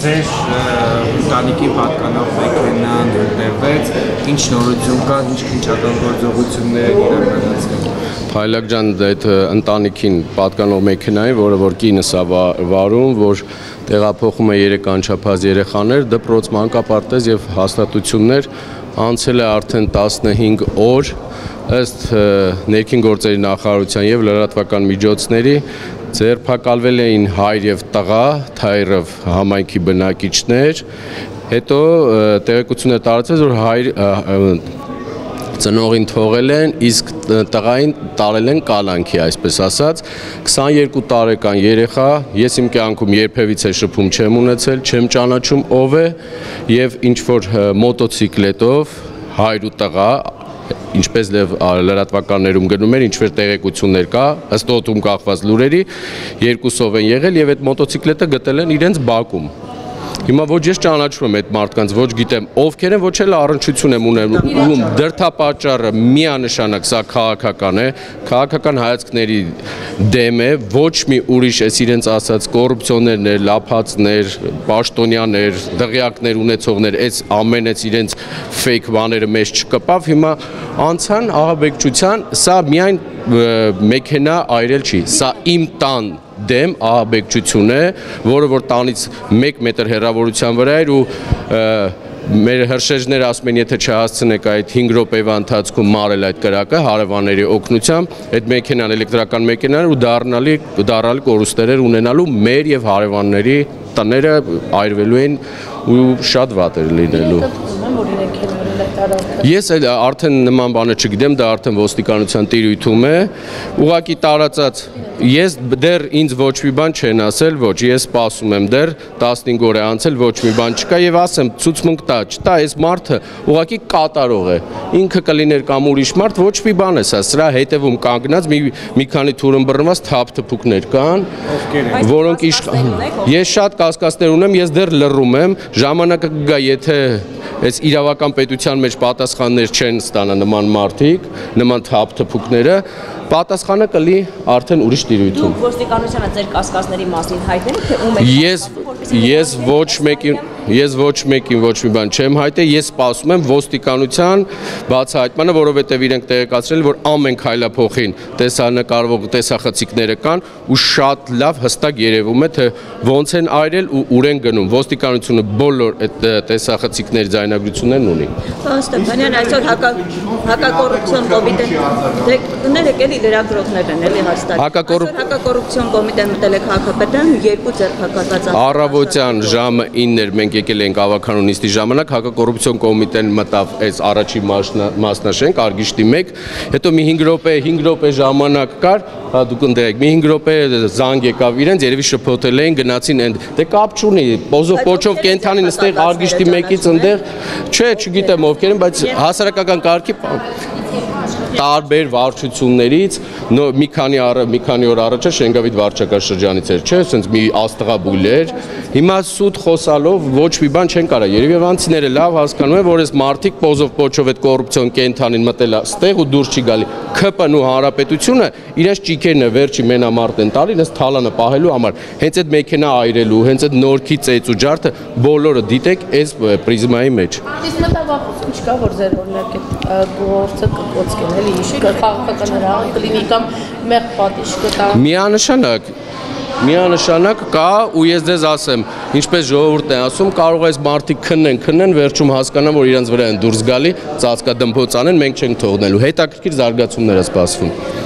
Ձեր ընտանիքին պատկանող մեքենան ընտրվեց, ինչ նորություն կա, ինչ քննչական գործողություններ են իրականացել։ Փայլակ ջան, այդ ընտանիքին պատկանող մեքենային, որ կինս է վարում, որ տեղափոխում է 3 անչափահաս երեխաներ, դպրոց, մանկապարտեզ եւ հաստատություններ, անցել է արդեն 15 օր, ըստ ներքին գործերի նախարարության եւ լրատվական միջոցների ձերբակալվել էին հայր եւ տղա, Թայրով համայնքի բնակիչներ, հետո տեղեկություններ տարածվեց, որ ծնողին թողել են, իսկ տղային տարել են կալանքի, այսպես ասած, 22 տարեկան երեխա, ես իմ կյանքում երբևիցե շփում չեմ ունեցել, չեմ ճանաչում ով է եւ ինչ որ մոտոցիկլետով հայր ու տղա, ինչպես լրատվականներում գնում էր, ինչ-որ տեղեկություններ կա, ըստ օդում կախված լուրերի, երկուսով են եղել եւ այդ մոտոցիկլետը գտել են իրենց բակում։ Հիմա ոչ ես ճանաչում եմ այդ մարդկանց, ոչ գիտեմ ովքեր են, ոչ էլ առնչություն եմ ունենում, դրդապատճառը միանշանակ սա քաղաքական է, քաղաքական հայացքների դեմ է, ոչ մի ուրիշ էս իրենց ասած կոռուպցիոներներ, լափածներ, պաշտոնյաներ, դղյակներ ունեցողներ, այս ամենից իրենց ֆեյք բաները մեզ չկպավ, հիմա անցան ահաբեկչության, սա միայն մեքենա այրել չի, սա իմ տան դեմ ահաբեկչություն է, որը որ տանից 1 մետր հեռավորության վրա էր ու մեր հրշեջները ասում են, եթե չհասցնեք այդ 5 րոպեվա ընթացքում մարել այդ կրակը հարևանների օգնությամբ, այդ մեքենան էլեկտրական մեքենան ու դառնալի կորուստներ ունենալու մեր եւ հարևանների տները այրվելու են ու շատ վատ էր լինելու։ Ես արդեն նման բանը չգիտեմ, դա արդեն ոստիկանության տիրույթում է, ուղղակի տարածած, ես դեռ ինձ ոչ մի բան չեն ասել, ոչ, ես սպասում եմ դեռ 15 օր է անցել, ոչ մի բան չկա եւ ասեմ, ցուցմունք տա, չտա, այս մարդը ուղղակի կատարող է, ինքը կլիներ կամ ուրիշ մարդ, ոչ մի բան է սա, սրա հետևում կանգնած մի քանի թուրըմբռնված թափթփուկներ կան, որոնք ես շատ կասկածներ ունեմ, ես դեռ լռում եմ, ժամանակը կգա, եթե այս իրավական պետության մեջ պատասխաններ չեն ստանա նման մարդիկ, նման թափթփուկները, պատասխանը կլի արդեն ուրիշ տիրույթում։ Դուք ոստիկանությանը ձեր կասկածների մասին հայտնել թե ում եք։ Ես ոչ մեկին ոչ մի բան չեմ հայտել, ես սպասում եմ ոստիկանության բացահայտմանը, որովհետև իրենք տեղեկացրել, որ ամեն քայլափոխին տեսանկարվող տեսախցիկները կան ու շատ լավ հստակ երևում է, թե ոնց են այրել ու ուր են գնում։ Ոստիկանությունը բոլոր այդ տեսախցիկների ձայնագրություններն ունի։ Ստեփանյան, այսօր հակակոռուպցիոն կոմիտեն ներեք էլի լրագրողներ են էլի հաստատ։ Հակակոռուպցիոն կոմիտեն մտել է քաղաքապետարան 2 ձերբակալված։ Առավոտյան ժամը 9-ր մենք եկել ենք ավականու նիստի ժամանակ, հակակոռուպցիոն կոմիտեն մտավ այս առաջի մասնաշենք, Արգիշտի 1, հետո մի 5 րոպե ժամանակ կար, դուք ընդդեք, մի 5 րոպե զանգ եկավ իրենց, երևի շփոթել էին, գնացին այնդ, դե կապ չունի, պոզով պոչով կենթանին այստեղ Արգիշտի 1-ից ընդեղ, չէ, չգիտեմ ովքեր են, բայց հասարակական կարգի տարբեր վարչություններից մի քանի օր առաջ Շենգավիթ վարչական շրջանից էր, չէ, ասենց մի աստղաբույլ էր, հիմա սուտ խոսալով ոչ մի բան չեն կարա, երևանցիները լավ հասկանում են, որ այս մարդիկ պոզով պոչով այդ կոռուպցիոն կենթանին մտել ստեղ ու դուրս չի գալի, ՔՊ-ն ու հանրապետությունը իրենց ճիքերն է վերջի մենամարտ են տալի, իրենց թալանը պահելու համար, հենց այդ մեքենա այրելու, հենց այդ նորքի ծեծ ու ջարդը բոլորը դիտեք այս պրիզմայի մեջ։ Իսկ մտավախություն չկա, որ ձեր օրինակ այդ գործը կկոծկեն, էլի քաղաքական հրահանգ կլինի կամ մեղ պատիժ կտա։ Միանշանակ կա ու ես ձեզ ասեմ, ինչպես ժողովուրդն է ասում, կարող է այս մարդիկ քննեն, վերջում հասկանան, որ իրենց վրա են դուրս գալի, ծածկադմփոց անեն, մենք չենք թողնելու, հետաքրքիր զարգացումներ է սպասվում։